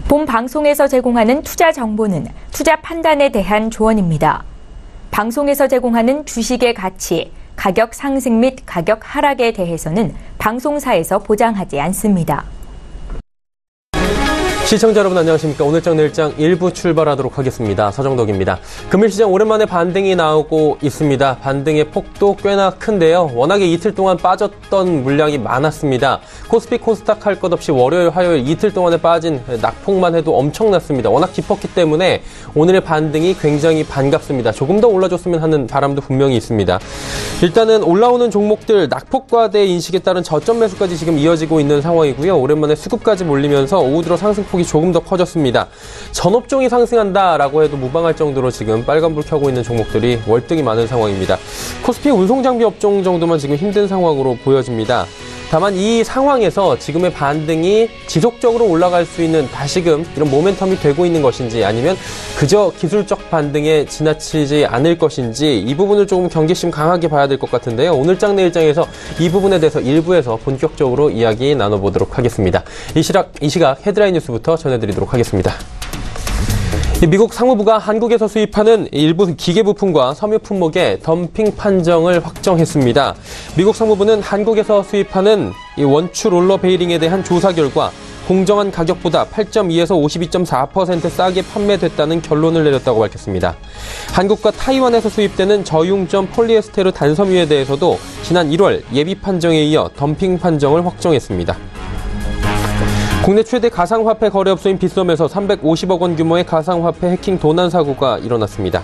본 방송에서 제공하는 투자 정보는 투자 판단에 대한 조언입니다. 방송에서 제공하는 주식의 가치, 가격 상승 및 가격 하락에 대해서는 방송사에서 보장하지 않습니다. 시청자 여러분 안녕하십니까. 오늘장 내일장 1부 출발하도록 하겠습니다. 서정덕입니다. 금일시장 오랜만에 반등이 나오고 있습니다. 반등의 폭도 꽤나 큰데요. 워낙에 이틀 동안 빠졌던 물량이 많았습니다. 코스피 코스닥 할 것 없이 월요일 화요일 이틀 동안에 빠진 낙폭만 해도 엄청났습니다. 워낙 깊었기 때문에 오늘의 반등이 굉장히 반갑습니다. 조금 더 올라줬으면 하는 바람도 분명히 있습니다. 일단은 올라오는 종목들 낙폭과대 인식에 따른 저점 매수까지 지금 이어지고 있는 상황이고요. 오랜만에 수급까지 몰리면서 오후 들어 상승폭이 조금 더 커졌습니다. 전업종이 상승한다라고 해도 무방할 정도로 지금 빨간불 켜고 있는 종목들이 월등히 많은 상황입니다. 코스피 운송장비 업종 정도만 지금 힘든 상황으로 보여집니다. 다만 이 상황에서 지금의 반등이 지속적으로 올라갈 수 있는 다시금 이런 모멘텀이 되고 있는 것인지 아니면 그저 기술적 반등에 지나치지 않을 것인지 이 부분을 조금 경계심 강하게 봐야 될 것 같은데요. 오늘장 내일장에서 이 부분에 대해서 일부에서 본격적으로 이야기 나눠보도록 하겠습니다. 이 시각 헤드라인 뉴스부터 전해드리도록 하겠습니다. 미국 상무부가 한국에서 수입하는 일부 기계부품과 섬유 품목의 덤핑 판정을 확정했습니다. 미국 상무부는 한국에서 수입하는 이 원추 롤러 베이링에 대한 조사 결과 공정한 가격보다 8.2에서 52.4% 싸게 판매됐다는 결론을 내렸다고 밝혔습니다. 한국과 타이완에서 수입되는 저융점 폴리에스테르 단섬유에 대해서도 지난 1월 예비 판정에 이어 덤핑 판정을 확정했습니다. 국내 최대 가상화폐 거래업소인 빗썸에서 350억 원 규모의 가상화폐 해킹 도난 사고가 일어났습니다.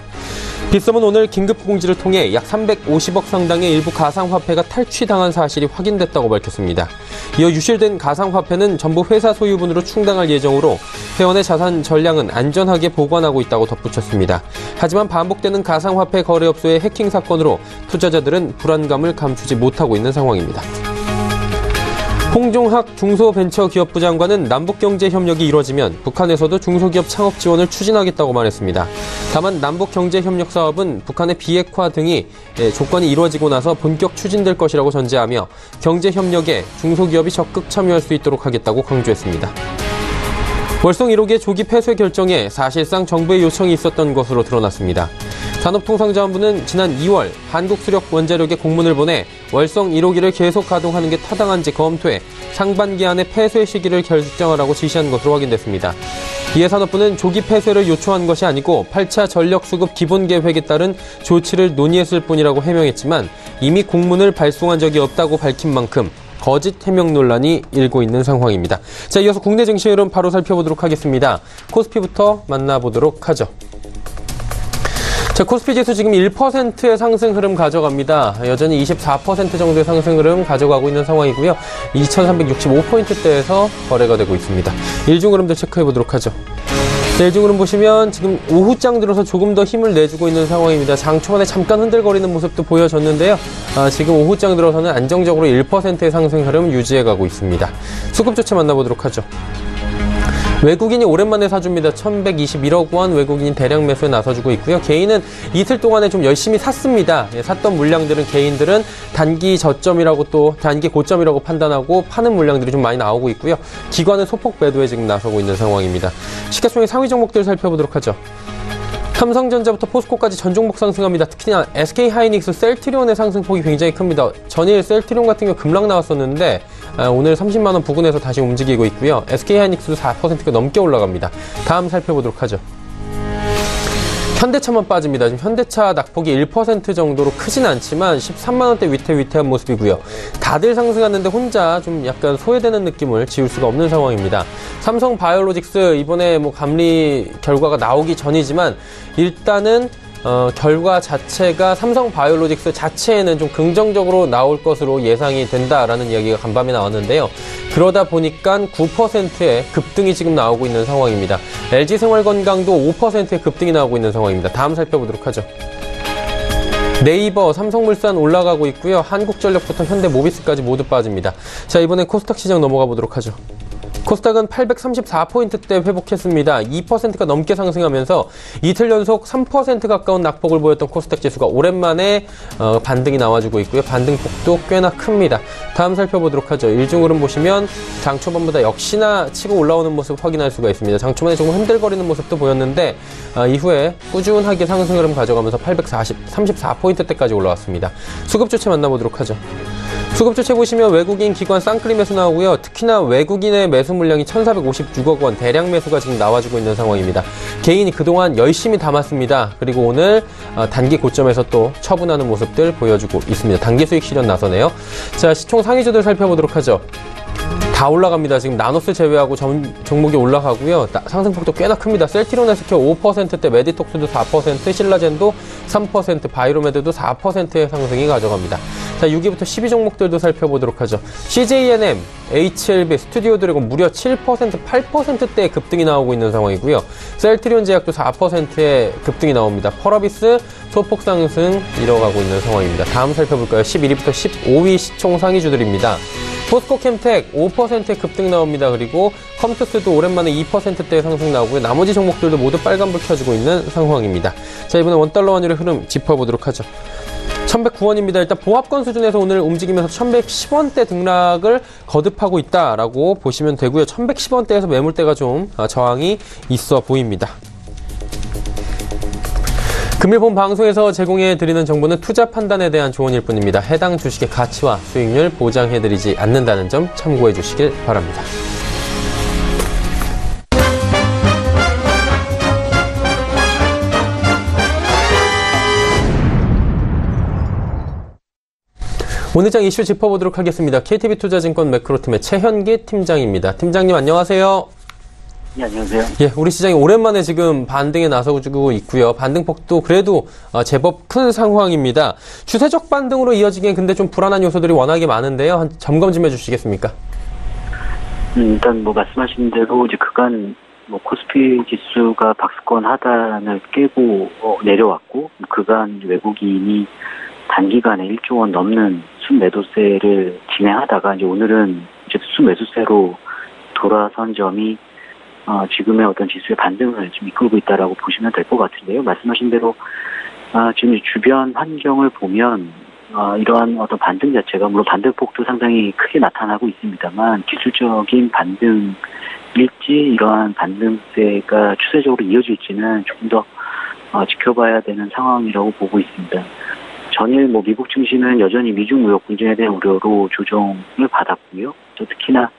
빗썸은 오늘 긴급 공지를 통해 약 350억 상당의 일부 가상화폐가 탈취당한 사실이 확인됐다고 밝혔습니다. 이어 유실된 가상화폐는 전부 회사 소유분으로 충당할 예정으로 회원의 자산 전량은 안전하게 보관하고 있다고 덧붙였습니다. 하지만 반복되는 가상화폐 거래업소의 해킹 사건으로 투자자들은 불안감을 감추지 못하고 있는 상황입니다. 홍종학 중소벤처기업부 장관은 남북경제협력이 이뤄지면 북한에서도 중소기업 창업 지원을 추진하겠다고 말했습니다. 다만 남북경제협력 사업은 북한의 비핵화 등이 조건이 이루어지고 나서 본격 추진될 것이라고 전제하며 경제협력에 중소기업이 적극 참여할 수 있도록 하겠다고 강조했습니다. 월성 1호기 조기 폐쇄 결정에 사실상 정부의 요청이 있었던 것으로 드러났습니다. 산업통상자원부는 지난 2월 한국수력원자력에 공문을 보내 월성 1호기를 계속 가동하는 게 타당한지 검토해 상반기 안에 폐쇄 시기를 결정하라고 지시한 것으로 확인됐습니다. 이에 산업부는 조기 폐쇄를 요청한 것이 아니고 8차 전력수급 기본계획에 따른 조치를 논의했을 뿐이라고 해명했지만 이미 공문을 발송한 적이 없다고 밝힌 만큼 거짓 해명 논란이 일고 있는 상황입니다. 자, 이어서 국내 증시 흐름 바로 살펴보도록 하겠습니다. 코스피부터 만나보도록 하죠. 자, 코스피 지수 지금 1%의 상승 흐름 가져갑니다. 여전히 24% 정도의 상승 흐름 가져가고 있는 상황이고요. 2365포인트대에서 거래가 되고 있습니다. 일중 흐름도 체크해 보도록 하죠. 네, 일중 흐름 보시면 지금 오후장 들어서 조금 더 힘을 내주고 있는 상황입니다. 장 초반에 잠깐 흔들거리는 모습도 보여졌는데요. 지금 오후장 들어서는 안정적으로 1%의 상승 흐름 유지해가고 있습니다. 수급 조치 만나보도록 하죠. 외국인이 오랜만에 사줍니다. 1121억 원 외국인이 대량 매수에 나서주고 있고요. 개인은 이틀 동안에 좀 열심히 샀습니다. 샀던 물량들은 개인들은 단기 저점이라고 또 단기 고점이라고 판단하고 파는 물량들이 좀 많이 나오고 있고요. 기관은 소폭 매도에 지금 나서고 있는 상황입니다. 시가총액 상위 종목들 살펴보도록 하죠. 삼성전자부터 포스코까지 전 종목 상승합니다. 특히나 SK하이닉스, 셀트리온의 상승폭이 굉장히 큽니다. 전일 셀트리온 같은 경우 급락 나왔었는데 오늘 30만 원 부근에서 다시 움직이고 있고요. SK하이닉스도 4%가 넘게 올라갑니다. 다음 살펴보도록 하죠. 현대차만 빠집니다. 지금 현대차 낙폭이 1% 정도로 크진 않지만 13만 원대 위태위태한 모습이고요. 다들 상승하는데 혼자 좀 약간 소외되는 느낌을 지울 수가 없는 상황입니다. 삼성바이오로직스 이번에 감리 결과가 나오기 전이지만 일단은 결과 자체가 삼성바이오로직스 자체에는 좀 긍정적으로 나올 것으로 예상이 된다라는 이야기가 간밤에 나왔는데요. 그러다 보니까 9%의 급등이 지금 나오고 있는 상황입니다. LG생활건강도 5%의 급등이 나오고 있는 상황입니다. 다음 살펴보도록 하죠. 네이버, 삼성물산 올라가고 있고요. 한국전력부터 현대모비스까지 모두 빠집니다. 자, 이번엔 코스닥 시장 넘어가 보도록 하죠. 코스닥은 834포인트대 회복했습니다. 2%가 넘게 상승하면서 이틀 연속 3% 가까운 낙폭을 보였던 코스닥 지수가 오랜만에 반등이 나와주고 있고요. 반등폭도 꽤나 큽니다. 다음 살펴보도록 하죠. 일중흐름 보시면 장 초반보다 역시나 치고 올라오는 모습 확인할 수가 있습니다. 장 초반에 조금 흔들거리는 모습도 보였는데 이후에 꾸준하게 상승 흐름 가져가면서 834포인트대까지 올라왔습니다. 수급 주체 만나보도록 하죠. 수급 주체 보시면 외국인 기관 쌍끌이 매수 나오고요. 특히나 외국인의 매수 물량이 1,456억 원 대량 매수가 지금 나와주고 있는 상황입니다. 개인이 그동안 열심히 담았습니다. 그리고 오늘 단기 고점에서 또 처분하는 모습들 보여주고 있습니다. 단기 수익 실현 나서네요. 자, 시총 상위주들 살펴보도록 하죠. 다 올라갑니다. 지금 나노스 제외하고 종목이 올라가고요. 상승폭도 꽤나 큽니다. 셀트리온 헬스케어 5%대, 메디톡스도 4%, 신라젠도 3%, 바이로메드도 4%의 상승이 가져갑니다. 자, 6위부터 10위 종목들도 살펴보도록 하죠. CJNM, HLB, 스튜디오 드래곤 무려 7%, 8%대의 급등이 나오고 있는 상황이고요. 셀트리온 제약도 4%의 급등이 나옵니다. 펄어비스 소폭 상승 이뤄가고 있는 상황입니다. 다음 살펴볼까요? 11위부터 15위 시총 상위주들입니다. 포스코캠텍 5%의 급등 나옵니다. 그리고 컴투스도 오랜만에 2%대의 상승 나오고요. 나머지 종목들도 모두 빨간불 켜지고 있는 상황입니다. 자, 이번엔 원달러 환율의 흐름 짚어보도록 하죠. 1109원입니다. 일단 보합권 수준에서 오늘 움직이면서 1110원대 등락을 거듭하고 있다라고 보시면 되고요. 1110원대에서 매물대가 좀 저항이 있어 보입니다. 금일 본 방송에서 제공해드리는 정보는 투자 판단에 대한 조언일 뿐입니다. 해당 주식의 가치와 수익률 보장해드리지 않는다는 점 참고해 주시길 바랍니다. 오늘 장 이슈 짚어보도록 하겠습니다. KTB투자증권 매크로팀의 최현기 팀장입니다. 팀장님 안녕하세요. 네, 안녕하세요. 예, 우리 시장이 오랜만에 지금 반등에 나서고 있고요. 반등폭도 그래도 제법 큰 상황입니다. 추세적 반등으로 이어지기엔 근데 좀 불안한 요소들이 워낙에 많은데요. 점검 좀 해주시겠습니까? 일단 말씀하신 대로 이제 그간 코스피 지수가 박스권 하단을 깨고 내려왔고, 그간 외국인이 단기간에 1조 원 넘는 순매도세를 진행하다가 이제 오늘은 이제 순매수세로 돌아선 점이 지금의 어떤 지수의 반등을 좀 이끌고 있다라고 보시면 될 것 같은데요. 말씀하신 대로 지금 주변 환경을 보면 이러한 어떤 반등 자체가 물론 반등폭도 상당히 크게 나타나고 있습니다만 기술적인 반등일지 이러한 반등세가 추세적으로 이어질지는 조금 더 지켜봐야 되는 상황이라고 보고 있습니다. 전일 미국 증시는 여전히 미중 무역 분쟁에 대한 우려로 조정을 받았고요. 또 특히나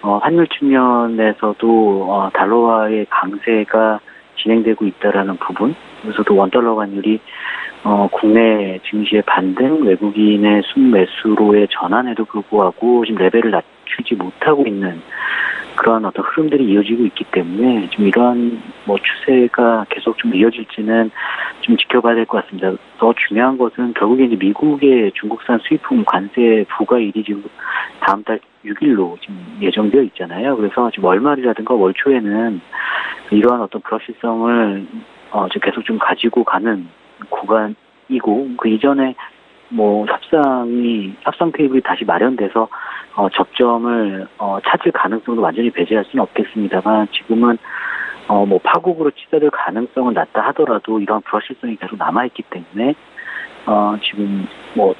환율 측면에서도 달러화의 강세가 진행되고 있다라는 부분, 그래서도 원달러 환율이 국내 증시의 반등, 외국인의 순매수로의 전환에도 불구하고 지금 레벨을 낮추지 못하고 있는 그런 어떤 흐름들이 이어지고 있기 때문에 좀 이러한 추세가 계속 좀 이어질지는 좀 지켜봐야 될 것 같습니다. 더 중요한 것은 결국에 이제 미국의 중국산 수입품 관세 부과일이 지금 다음 달 6일로 지금 예정되어 있잖아요. 그래서 지금 월말이라든가 월 초에는 이러한 어떤 불확실성을 계속 좀 가지고 가는 구간이고, 그 이전에 협상 테이블이 다시 마련돼서 접점을 찾을 가능성도 완전히 배제할 수는 없겠습니다만, 지금은 파국으로 치닫을 가능성은 낮다 하더라도 이러한 불확실성이 계속 남아있기 때문에 지금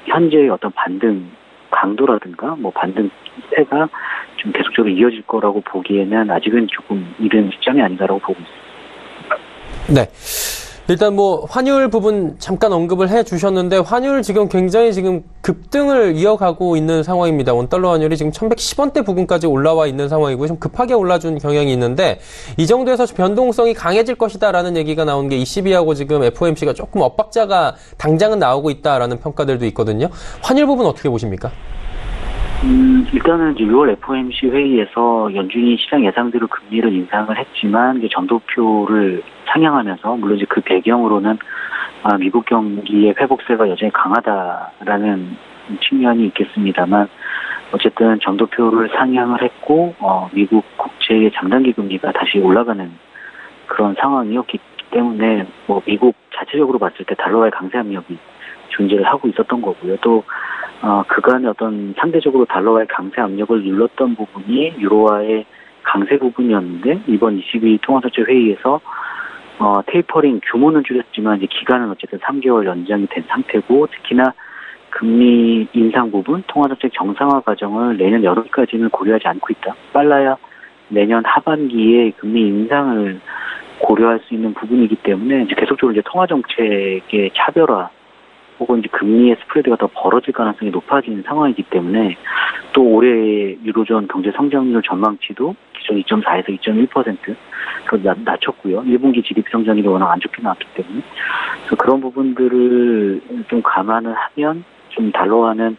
현재의 어떤 반등 강도라든가 반등 세가 좀 계속적으로 이어질 거라고 보기에는 아직은 조금 이른 시점이 아닌가라고 보고 있습니다. 네. 일단 환율 부분 잠깐 언급을 해 주셨는데, 환율 지금 굉장히 지금 급등을 이어가고 있는 상황입니다. 원달러 환율이 지금 1110원대 부근까지 올라와 있는 상황이고, 좀 급하게 올라준 경향이 있는데, 이 정도에서 변동성이 강해질 것이다라는 얘기가 나온 게 ECB하고 지금 FOMC가 조금 엇박자가 당장은 나오고 있다라는 평가들도 있거든요. 환율 부분 어떻게 보십니까? 일단은 이제 6월 FOMC 회의에서 연준이 시장 예상대로 금리를 인상을 했지만 이제 점도표를 상향하면서, 물론 이제 그 배경으로는 미국 경기의 회복세가 여전히 강하다라는 측면이 있겠습니다만, 어쨌든 점도표를 상향을 했고 미국 국채의 장단기 금리가 다시 올라가는 그런 상황이었기 때문에 미국 자체적으로 봤을 때 달러와의 강세 압력이 존재를 하고 있었던 거고요. 또 그간의 어떤 상대적으로 달러와의 강세 압력을 눌렀던 부분이 유로화의 강세 부분이었는데 이번 22 통화정책 회의에서 테이퍼링 규모는 줄였지만 이제 기간은 어쨌든 3개월 연장이 된 상태고 특히나 금리 인상 부분 통화정책 정상화 과정을 내년 여름까지는 고려하지 않고 있다. 빨라야 내년 하반기에 금리 인상을 고려할 수 있는 부분이기 때문에 이제 계속적으로 이제 통화정책의 차별화 혹은 이제 금리의 스프레드가 더 벌어질 가능성이 높아지는 상황이기 때문에 또 올해 유로존 경제 성장률 전망치도 기존 2.4에서 2.1% 그걸 낮췄고요. 1분기 GDP 성장률이 워낙 안 좋게 나왔기 때문에 그래서 그런 부분들을 좀 감안을 하면 좀 달러화는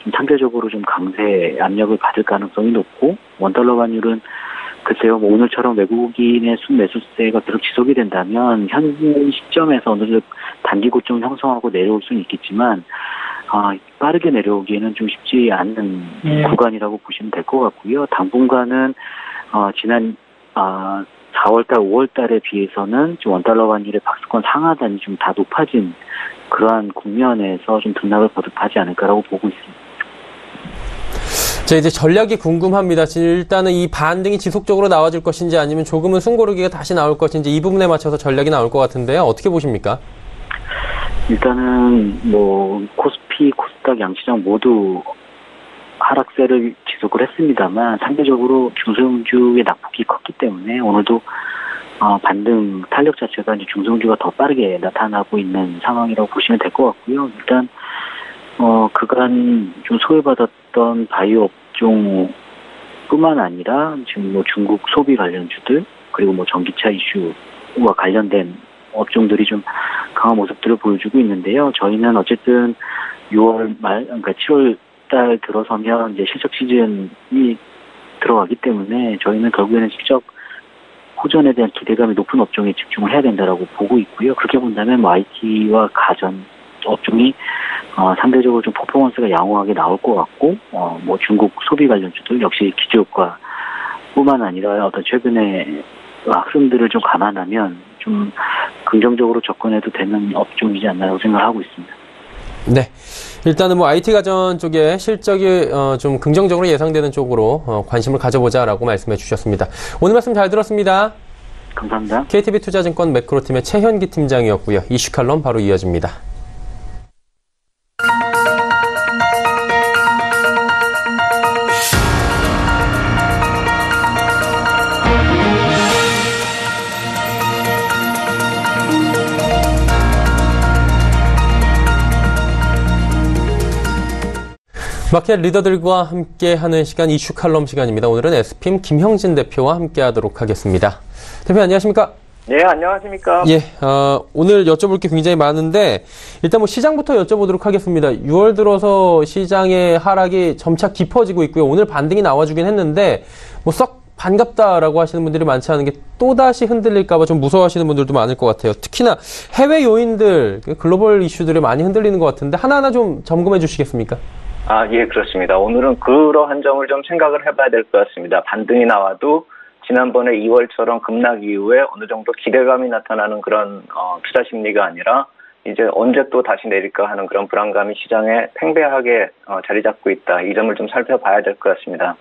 좀 상대적으로 좀 강세 압력을 받을 가능성이 높고 원달러 환율은 글쎄요, 뭐 오늘처럼 외국인의 순매수세가 계속 지속이 된다면 현 시점에서 어느 정도 단기 고점 형성하고 내려올 수는 있겠지만 빠르게 내려오기에는 좀 쉽지 않은 구간이라고 보시면 될 것 같고요. 당분간은 지난 4월달, 5월달에 비해서는 좀 원달러 환율의 박스권 상하단이 좀 다 높아진 그러한 국면에서 좀 등락을 거듭하지 않을까라고 보고 있습니다. 자, 이제 전략이 궁금합니다. 일단은 이 반등이 지속적으로 나와줄 것인지 아니면 조금은 숨고르기가 다시 나올 것인지 이 부분에 맞춰서 전략이 나올 것 같은데요. 어떻게 보십니까? 일단은 뭐 코스피, 코스닥 양시장 모두 하락세를 지속을 했습니다만 상대적으로 중소형주의 낙폭이 컸기 때문에 오늘도 반등 탄력 자체가 이제 중소형주가 더 빠르게 나타나고 있는 상황이라고 보시면 될 것 같고요. 일단 그간 좀 소외받았던 바이오 업종뿐만 아니라 지금 뭐 중국 소비 관련주들 그리고 뭐 전기차 이슈와 관련된 업종들이 좀 강한 모습들을 보여주고 있는데요. 저희는 어쨌든 6월 말, 그러니까 7월 달 들어서면 이제 실적 시즌이 들어가기 때문에 저희는 결국에는 실적 호전에 대한 기대감이 높은 업종에 집중을 해야 된다라고 보고 있고요. 그렇게 본다면 뭐 IT와 가전 업종이 상대적으로 좀 퍼포먼스가 양호하게 나올 것 같고 뭐 중국 소비 관련주들 역시 기저효과뿐만 아니라 어떤 최근의 흐름들을 좀 감안하면 좀 긍정적으로 접근해도 되는 업종이지 않나라고 생각하고 있습니다. 네. 일단은 뭐 IT 가전 쪽에 실적이 좀 긍정적으로 예상되는 쪽으로 관심을 가져보자라고 말씀해 주셨습니다. 오늘 말씀 잘 들었습니다. 감사합니다. KTB 투자증권 매크로팀의 최현기 팀장이었고요. 이슈 칼럼 바로 이어집니다. 마켓 리더들과 함께하는 시간 이슈 칼럼 시간입니다. 오늘은 SPIM 김형진 대표와 함께하도록 하겠습니다. 대표 안녕하십니까? 네, 안녕하십니까? 예, 오늘 여쭤볼 게 굉장히 많은데 일단 뭐 시장부터 여쭤보도록 하겠습니다. 6월 들어서 시장의 하락이 점차 깊어지고 있고요. 오늘 반등이 나와주긴 했는데 뭐 썩 반갑다라고 하시는 분들이 많지 않은 게 또다시 흔들릴까 봐 좀 무서워하시는 분들도 많을 것 같아요. 특히나 해외 요인들, 글로벌 이슈들이 많이 흔들리는 것 같은데 하나하나 좀 점검해 주시겠습니까? 예, 그렇습니다. 오늘은 그러한 점을 좀 생각을 해봐야 될 것 같습니다. 반등이 나와도 지난번에 2월처럼 급락 이후에 어느 정도 기대감이 나타나는 그런 투자 심리가 아니라 이제 언제 또 다시 내릴까 하는 그런 불안감이 시장에 팽배하게 자리 잡고 있다. 이 점을 좀 살펴봐야 될 것 같습니다.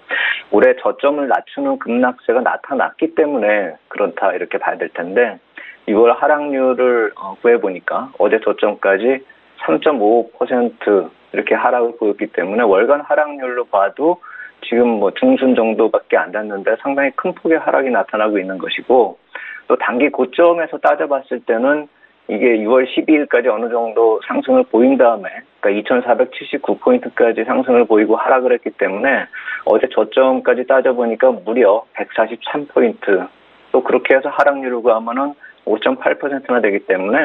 올해 저점을 낮추는 급락세가 나타났기 때문에 그렇다 이렇게 봐야 될 텐데 6월 하락률을 구해보니까 어제 저점까지 3.5% 이렇게 하락을 보였기 때문에 월간 하락률로 봐도 지금 뭐 중순 정도밖에 안 됐는데 상당히 큰 폭의 하락이 나타나고 있는 것이고 또 단기 고점에서 따져봤을 때는 이게 6월 12일까지 어느 정도 상승을 보인 다음에 그러니까 2479포인트까지 상승을 보이고 하락을 했기 때문에 어제 저점까지 따져보니까 무려 143포인트 또 그렇게 해서 하락률을 구하면은 5.8%나 되기 때문에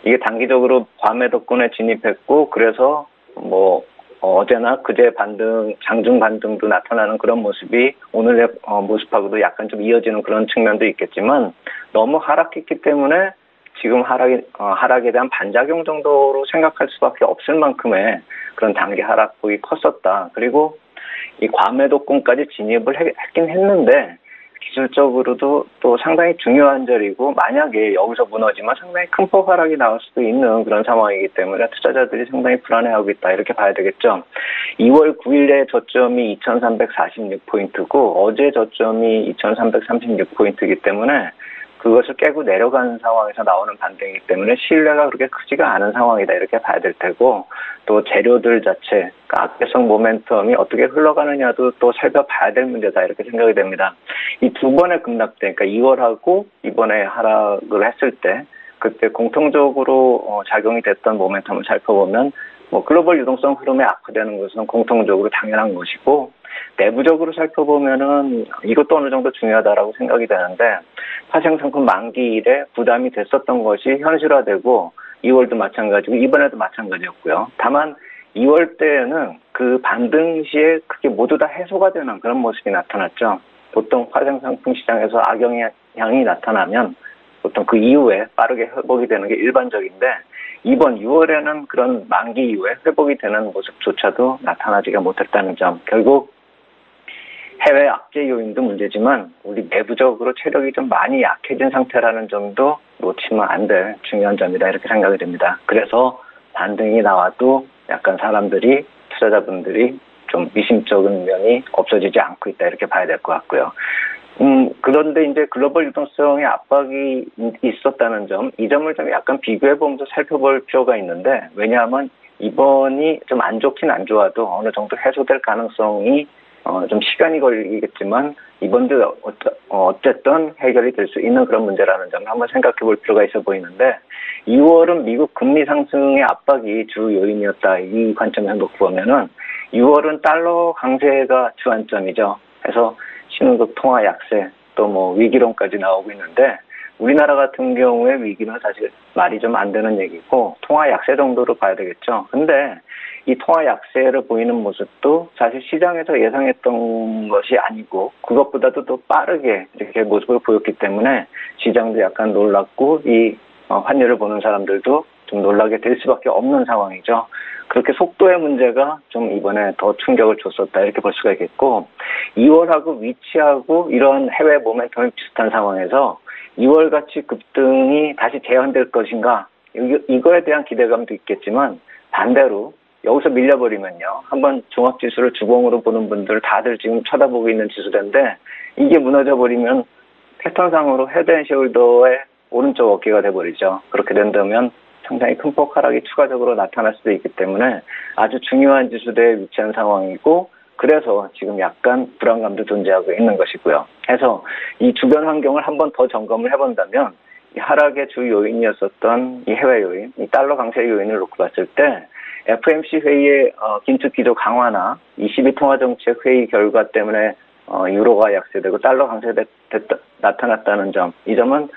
이게 단기적으로 과매도권에 진입했고 그래서 뭐 어제나 그제 반등, 장중 반등도 나타나는 그런 모습이 오늘의 모습하고도 약간 좀 이어지는 그런 측면도 있겠지만 너무 하락했기 때문에 지금 하락에 대한 반작용 정도로 생각할 수밖에 없을 만큼의 그런 단기 하락폭이 컸었다. 그리고 이 과매도권까지 진입을 했긴 했는데 기술적으로도 또 상당히 중요한 자리고 만약에 여기서 무너지면 상당히 큰 폭 하락이 나올 수도 있는 그런 상황이기 때문에 투자자들이 상당히 불안해하고 있다 이렇게 봐야 되겠죠. 2월 9일에 저점이 2346포인트고 어제 저점이 2336포인트이기 때문에 그것을 깨고 내려가는 상황에서 나오는 반등이기 때문에 신뢰가 그렇게 크지가 않은 상황이다 이렇게 봐야 될 테고 또 재료들 자체 악재성 모멘텀이 어떻게 흘러가느냐도 또 살펴봐야 될 문제다 이렇게 생각이 됩니다. 이 두 번의 급락대 그러니까 2월하고 이번에 하락을 했을 때 그때 공통적으로 작용이 됐던 모멘텀을 살펴보면 뭐 글로벌 유동성 흐름에 악화되는 것은 공통적으로 당연한 것이고 내부적으로 살펴보면은 이것도 어느 정도 중요하다라고 생각이 되는데 파생상품 만기일에 부담이 됐었던 것이 현실화되고 2월도 마찬가지고 이번에도 마찬가지였고요. 다만 2월 때에는 그 반등 시에 그게 모두 다 해소가 되는 그런 모습이 나타났죠. 보통 파생상품 시장에서 악영향이 나타나면 보통 그 이후에 빠르게 회복이 되는 게 일반적인데 이번 6월에는 그런 만기 이후에 회복이 되는 모습조차도 나타나지가 못했다는 점. 결국 해외 악재 요인도 문제지만 우리 내부적으로 체력이 좀 많이 약해진 상태라는 점도 놓치면 안 될 중요한 점이다 이렇게 생각이 됩니다. 그래서 반등이 나와도 약간 사람들이 투자자분들이 좀 미심쩍은 면이 없어지지 않고 있다 이렇게 봐야 될 것 같고요. 그런데 이제 글로벌 유동성의 압박이 있었다는 점, 이 점을 좀 약간 비교해보면서 살펴볼 필요가 있는데 왜냐하면 이번이 좀 안 좋긴 안 좋아도 어느 정도 해소될 가능성이 좀 시간이 걸리겠지만 이번도 어쨌든 해결이 될 수 있는 그런 문제라는 점을 한번 생각해 볼 필요가 있어 보이는데 2월은 미국 금리 상승의 압박이 주 요인이었다 이 관점에서 놓고 보면은 6월은 달러 강세가 주안점이죠. 그래서 신흥국 통화 약세 또 뭐 위기론까지 나오고 있는데 우리나라 같은 경우에 위기는 사실 말이 좀 안 되는 얘기고 통화 약세 정도로 봐야 되겠죠. 근데 이 통화 약세를 보이는 모습도 사실 시장에서 예상했던 것이 아니고 그것보다도 더 빠르게 이렇게 모습을 보였기 때문에 시장도 약간 놀랐고 이 환율을 보는 사람들도 좀 놀라게 될 수밖에 없는 상황이죠. 그렇게 속도의 문제가 좀 이번에 더 충격을 줬었다 이렇게 볼 수가 있겠고 2월하고 위치하고 이런 해외 모멘텀이 비슷한 상황에서 2월같이 급등이 다시 재현될 것인가 이거에 대한 기대감도 있겠지만 반대로 여기서 밀려버리면요. 한번 종합지수를 주봉으로 보는 분들 다들 지금 쳐다보고 있는 지수인데 이게 무너져버리면 패턴상으로 헤드앤숄더의 오른쪽 어깨가 돼버리죠. 그렇게 된다면 상당히 큰 폭 하락이 추가적으로 나타날 수도 있기 때문에 아주 중요한 지수대에 위치한 상황이고 그래서 지금 약간 불안감도 존재하고 있는 것이고요. 해서 이 주변 환경을 한번 더 점검을 해본다면 이 하락의 주 요인이었었던 이 해외 요인, 이 달러 강세 요인을 놓고 봤을 때 FOMC 회의의 긴축 기조 강화나 22통화정책 회의 결과 때문에 유로가 약세되고 달러 나타났다는 점, 이 점은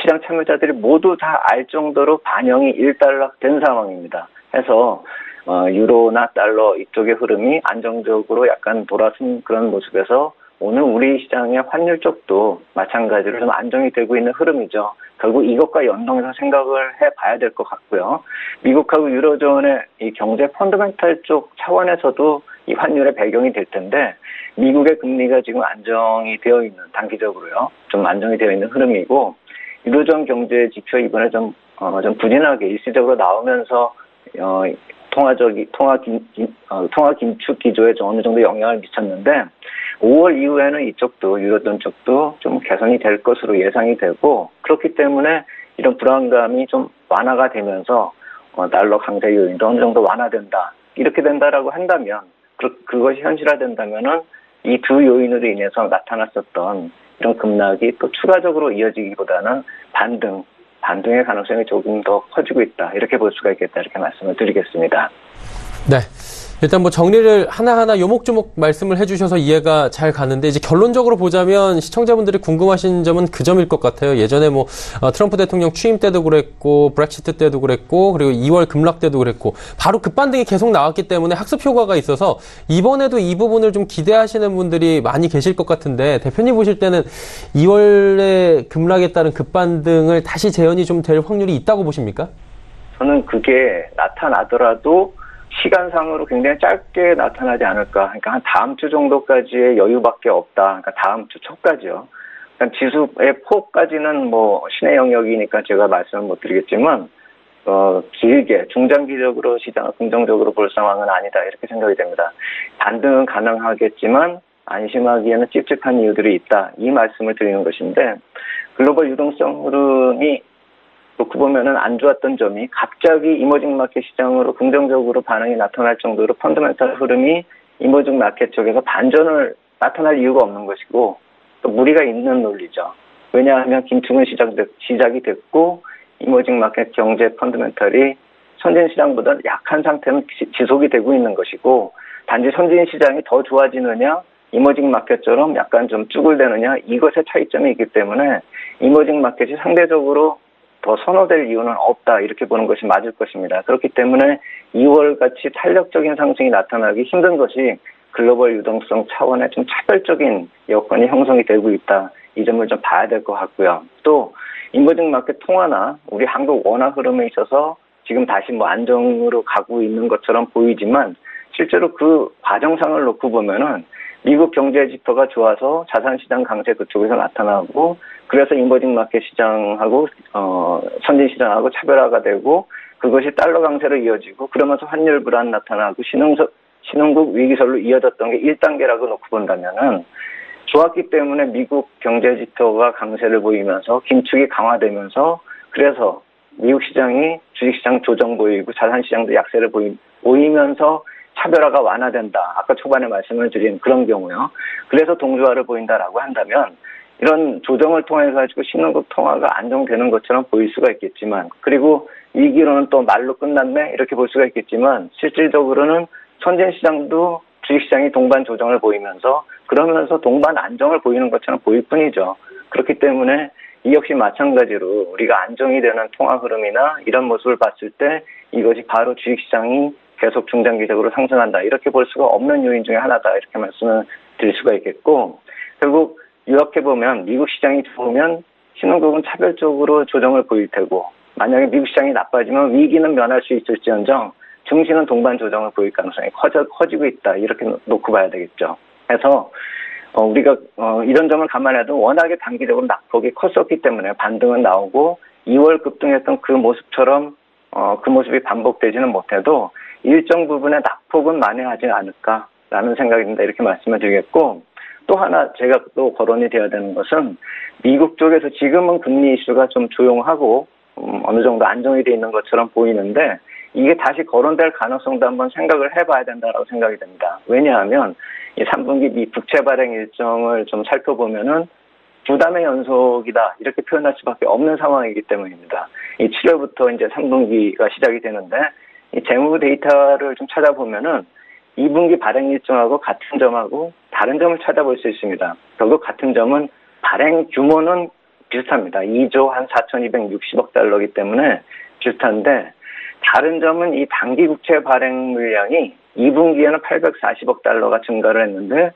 시장 참여자들이 모두 다 알 정도로 반영이 일단락된 상황입니다. 해서 유로나 달러 이쪽의 흐름이 안정적으로 약간 돌아선 그런 모습에서 오늘 우리 시장의 환율 쪽도 마찬가지로 좀 안정이 되고 있는 흐름이죠. 결국 이것과 연동해서 생각을 해봐야 될 것 같고요. 미국하고 유로존의 이 경제 펀더멘탈 쪽 차원에서도 이 환율의 배경이 될 텐데 미국의 금리가 지금 안정이 되어 있는 단기적으로요. 좀 안정이 되어 있는 흐름이고 유로존 경제 지표 이번에 좀 부진하게 일시적으로 나오면서 통화 긴축 기조에 좀 어느 정도 영향을 미쳤는데 5월 이후에는 이쪽도 유로존 쪽도 좀 개선이 될 것으로 예상이 되고 그렇기 때문에 이런 불안감이 좀 완화가 되면서 달러 강세 요인도 어느 정도 완화된다. 이렇게 된다라고 한다면 그것이 현실화된다면은 이 두 요인으로 인해서 나타났었던 이런 급락이 또 추가적으로 이어지기보다는 반등의 가능성이 조금 더 커지고 있다. 이렇게 볼 수가 있겠다. 이렇게 말씀을 드리겠습니다. 네. 일단 뭐 정리를 하나하나 요목조목 말씀을 해주셔서 이해가 잘 가는데 이제 결론적으로 보자면 시청자분들이 궁금하신 점은 그 점일 것 같아요. 예전에 뭐 트럼프 대통령 취임 때도 그랬고 브렉시트 때도 그랬고 그리고 2월 급락 때도 그랬고 바로 급반등이 계속 나왔기 때문에 학습 효과가 있어서 이번에도 이 부분을 좀 기대하시는 분들이 많이 계실 것 같은데 대표님 보실 때는 2월에 급락에 따른 급반등을 다시 재현이 좀 될 확률이 있다고 보십니까? 저는 그게 나타나더라도 시간상으로 굉장히 짧게 나타나지 않을까. 그러니까 한 다음 주 정도까지의 여유밖에 없다. 그러니까 다음 주 초까지요. 그러니까 지수의 폭까지는 뭐 신의 영역이니까 제가 말씀을 못 드리겠지만 길게 중장기적으로 시장을 긍정적으로 볼 상황은 아니다 이렇게 생각이 됩니다. 반등은 가능하겠지만 안심하기에는 찝찝한 이유들이 있다 이 말씀을 드리는 것인데 글로벌 유동성 흐름이 놓고 보면은 안 좋았던 점이 갑자기 이머징 마켓 시장으로 긍정적으로 반응이 나타날 정도로 펀더멘탈 흐름이 이머징 마켓 쪽에서 반전을 나타날 이유가 없는 것이고 또 무리가 있는 논리죠. 왜냐하면 긴축은 시작이 됐고 이머징 마켓 경제 펀더멘탈이 선진 시장보다 약한 상태는 지속이 되고 있는 것이고 단지 선진 시장이 더 좋아지느냐 이머징 마켓처럼 약간 좀 쭈글대느냐 이것의 차이점이 있기 때문에 이머징 마켓이 상대적으로 더 선호될 이유는 없다 이렇게 보는 것이 맞을 것입니다. 그렇기 때문에 2월같이 탄력적인 상승이 나타나기 힘든 것이 글로벌 유동성 차원의 좀 차별적인 여건이 형성이 되고 있다. 이 점을 좀 봐야 될 것 같고요. 또 이머징 마켓 통화나 우리 한국 원화 흐름에 있어서 지금 다시 뭐 안정으로 가고 있는 것처럼 보이지만 실제로 그 과정상을 놓고 보면은 미국 경제 지표가 좋아서 자산시장 강세 그쪽에서 나타나고 그래서 이머징 마켓 시장하고 선진 시장하고 차별화가 되고 그것이 달러 강세로 이어지고 그러면서 환율 불안 나타나고 신흥국 위기설로 이어졌던 게 1단계라고 놓고 본다면은 좋았기 때문에 미국 경제 지표가 강세를 보이면서 긴축이 강화되면서 그래서 미국 시장이 주식시장 조정 보이고 자산시장도 약세를 보이면서 차별화가 완화된다. 아까 초반에 말씀을 드린 그런 경우요. 그래서 동조화를 보인다라고 한다면 이런 조정을 통해 가지고 신흥국 통화가 안정되는 것처럼 보일 수가 있겠지만 그리고 위기로는 또 말로 끝났네 이렇게 볼 수가 있겠지만 실질적으로는 선진 시장도 주식시장이 동반 조정을 보이면서 그러면서 동반 안정을 보이는 것처럼 보일 뿐이죠. 그렇기 때문에 이 역시 마찬가지로 우리가 안정이 되는 통화 흐름이나 이런 모습을 봤을 때 이것이 바로 주식시장이 계속 중장기적으로 상승한다. 이렇게 볼 수가 없는 요인 중에 하나다. 이렇게 말씀을 드릴 수가 있겠고 결국 요약해보면 미국 시장이 좋으면 신흥국은 차별적으로 조정을 보일 테고 만약에 미국 시장이 나빠지면 위기는 면할 수 있을지언정 증시는 동반 조정을 보일 가능성이 커지고 있다. 이렇게 놓고 봐야 되겠죠. 그래서 우리가 이런 점을 감안해도 워낙에 단기적으로 낙폭이 컸었기 때문에 반등은 나오고 2월 급등했던 그 모습처럼 그 모습이 반복되지는 못해도 일정 부분의 낙폭은 만회하지 않을까라는 생각이 듭니다. 이렇게 말씀을 드리겠고 또 하나 제가 또 거론이 되어야 되는 것은 미국 쪽에서 지금은 금리 이슈가 좀 조용하고 어느 정도 안정이 되어 있는 것처럼 보이는데 이게 다시 거론될 가능성도 한번 생각을 해봐야 된다고 생각이 됩니다. 왜냐하면 이 3분기 미 국채 발행 일정을 좀 살펴보면은 부담의 연속이다 이렇게 표현할 수밖에 없는 상황이기 때문입니다. 이 7월부터 이제 3분기가 시작이 되는데 이 재무 데이터를 좀 찾아보면은 2분기 발행 일정하고 같은 점하고 다른 점을 찾아볼 수 있습니다. 결국 같은 점은 발행 규모는 비슷합니다. 2조 한 4,260억 달러이기 때문에 비슷한데 다른 점은 이 단기 국채 발행 물량이 2분기에는 840억 달러가 증가를 했는데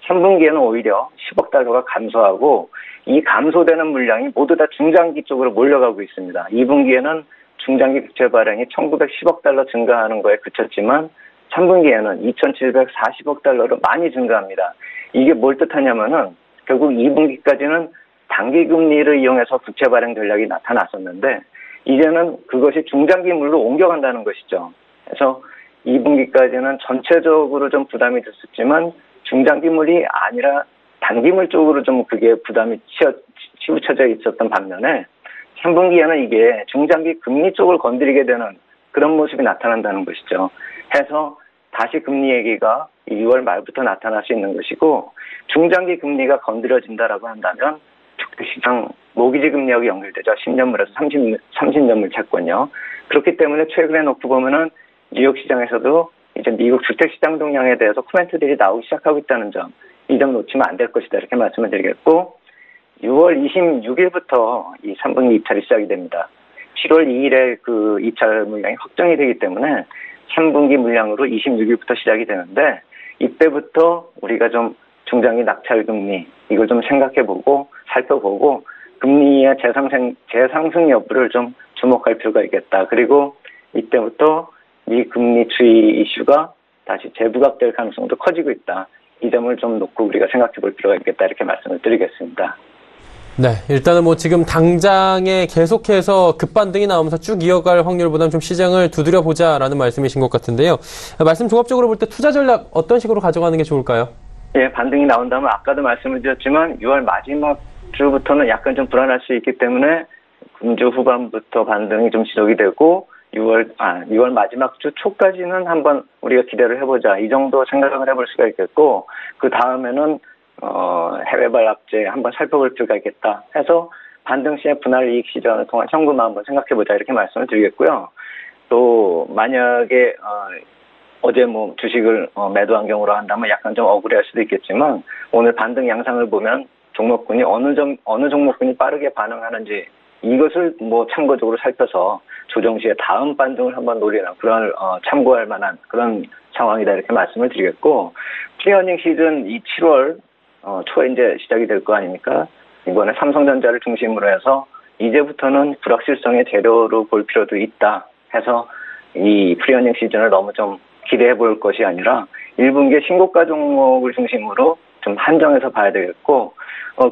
3분기에는 오히려 10억 달러가 감소하고 이 감소되는 물량이 모두 다 중장기 쪽으로 몰려가고 있습니다. 2분기에는 중장기 국채 발행이 1910억 달러 증가하는 거에 그쳤지만 3분기에는 2740억 달러로 많이 증가합니다. 이게 뭘 뜻하냐면은 결국 2분기까지는 단기 금리를 이용해서 국채 발행 전략이 나타났었는데 이제는 그것이 중장기물로 옮겨간다는 것이죠. 그래서 2분기까지는 전체적으로 좀 부담이 됐었지만 중장기물이 아니라 단기물 쪽으로 좀 그게 부담이 치우쳐져 있었던 반면에 3분기에는 이게 중장기 금리 쪽을 건드리게 되는 그런 모습이 나타난다는 것이죠. 해서 다시 금리 얘기가 2월 말부터 나타날 수 있는 것이고 중장기 금리가 건드려진다라고 한다면 주식시장 모기지 금리하고 연결되죠. 10년물에서 30년물 채권요. 그렇기 때문에 최근에 놓고 보면은 뉴욕 시장에서도 이제 미국 주택시장 동향에 대해서 코멘트들이 나오기 시작하고 있다는 점, 이 점 놓치면 안 될 것이다 이렇게 말씀을 드리겠고 6월 26일부터 이 3분기 입찰이 시작이 됩니다. 7월 2일에 그 입찰 물량이 확정이 되기 때문에 3분기 물량으로 26일부터 시작이 되는데 이때부터 우리가 좀 중장기 낙찰 금리 이걸 좀 생각해보고 살펴보고 금리의 재상승 여부를 좀 주목할 필요가 있겠다. 그리고 이때부터 미 금리 추이 이슈가 다시 재부각될 가능성도 커지고 있다. 이 점을 좀 놓고 우리가 생각해볼 필요가 있겠다. 이렇게 말씀을 드리겠습니다. 네, 일단은 뭐 지금 당장에 계속해서 급반등이 나오면서 쭉 이어갈 확률보다는 좀 시장을 두드려 보자라는 말씀이신 것 같은데요. 말씀 종합적으로 볼 때 투자 전략 어떤 식으로 가져가는 게 좋을까요? 예, 반등이 나온다면 아까도 말씀을 드렸지만 6월 마지막 주부터는 약간 좀 불안할 수 있기 때문에 금주 후반부터 반등이 좀 지속이 되고 6월 마지막 주 초까지는 한번 우리가 기대를 해보자. 이 정도 생각을 해볼 수가 있겠고, 그 다음에는 해외 발악재 한번 살펴볼 필요가 있겠다 해서 반등 시의 분할 이익 시전을 통한 현금화 한번 생각해보자 이렇게 말씀을 드리겠고요. 또 만약에 어제 뭐 주식을 매도한 경우로 한다면 약간 좀 억울해할 수도 있겠지만 오늘 반등 양상을 보면 종목군이 어느 종목군이 빠르게 반응하는지 이것을 뭐 참고적으로 살펴서 조정 시에 다음 반등을 한번 노리는 그런 참고할 만한 그런 상황이다 이렇게 말씀을 드리겠고, 프리어닝 시즌 이 7월 초에 이제 시작이 될 거 아닙니까? 이번에 삼성전자를 중심으로 해서 이제부터는 불확실성의 재료로 볼 필요도 있다 해서 이 프리어닝 시즌을 너무 좀 기대해 볼 것이 아니라 1분기에 신고가 종목을 중심으로 좀 한정해서 봐야 되겠고,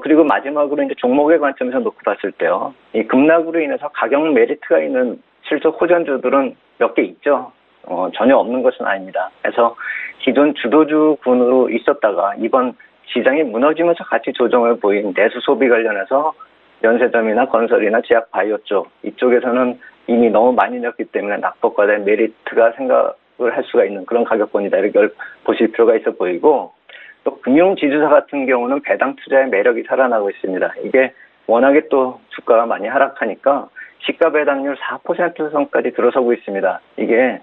그리고 마지막으로 이제 종목의 관점에서 놓고 봤을 때요. 이 급락으로 인해서 가격 메리트가 있는 실적 호전주들은 몇 개 있죠. 전혀 없는 것은 아닙니다. 그래서 기존 주도주군으로 있었다가 이번 시장이 무너지면서 같이 조정을 보인 내수 소비 관련해서 연세점이나 건설이나 제약 바이오 쪽 이쪽에서는 이미 너무 많이 넣었기 때문에 낙폭과대 메리트가 생각을 할 수가 있는 그런 가격권이다 이렇게 보실 필요가 있어 보이고, 또 금융지주사 같은 경우는 배당 투자의 매력이 살아나고 있습니다. 이게 워낙에 또 주가가 많이 하락하니까 시가 배당률 4% 선까지 들어서고 있습니다. 이게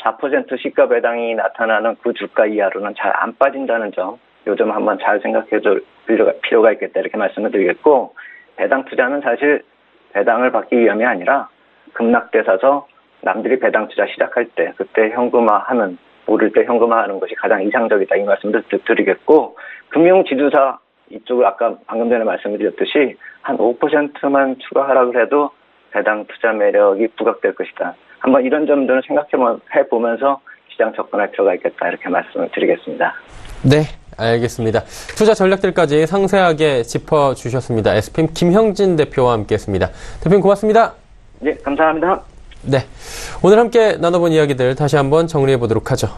4% 시가 배당이 나타나는 그 주가 이하로는 잘 안 빠진다는 점, 요즘 한번 잘 생각해 줄 필요가 있겠다 이렇게 말씀을 드리겠고, 배당 투자는 사실 배당을 받기 위함이 아니라 급락돼 사서 남들이 배당 투자 시작할 때 그때 현금화하는, 오를 때 현금화하는 것이 가장 이상적이다 이 말씀도 드리겠고, 금융지주사 이쪽을 아까 방금 전에 말씀을 드렸듯이 한 5%만 추가 하락을 해도 배당 투자 매력이 부각될 것이다. 한번 이런 점들을 생각해 보면서 시장 접근할 필요가 있겠다 이렇게 말씀을 드리겠습니다. 네, 알겠습니다. 투자 전략들까지 상세하게 짚어주셨습니다. SPM 김형진 대표와 함께했습니다. 대표님 고맙습니다. 네, 감사합니다. 네, 오늘 함께 나눠본 이야기들 다시 한번 정리해 보도록 하죠.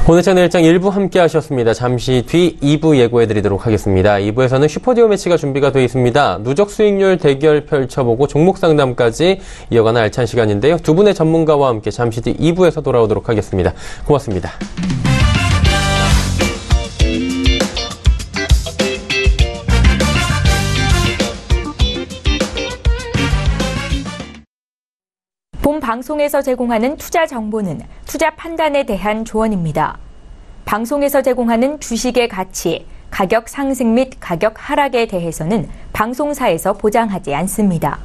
오늘 채널 일장 1부 함께 하셨습니다. 잠시 뒤 2부 예고해드리도록 하겠습니다. 2부에서는 슈퍼디오 매치가 준비가 되어 있습니다. 누적 수익률 대결 펼쳐보고 종목 상담까지 이어가는 알찬 시간인데요. 두 분의 전문가와 함께 잠시 뒤 2부에서 돌아오도록 하겠습니다. 고맙습니다. 본 방송에서 제공하는 투자 정보는 투자 판단에 대한 조언입니다. 방송에서 제공하는 주식의 가치, 가격 상승 및 가격 하락에 대해서는 방송사에서 보장하지 않습니다.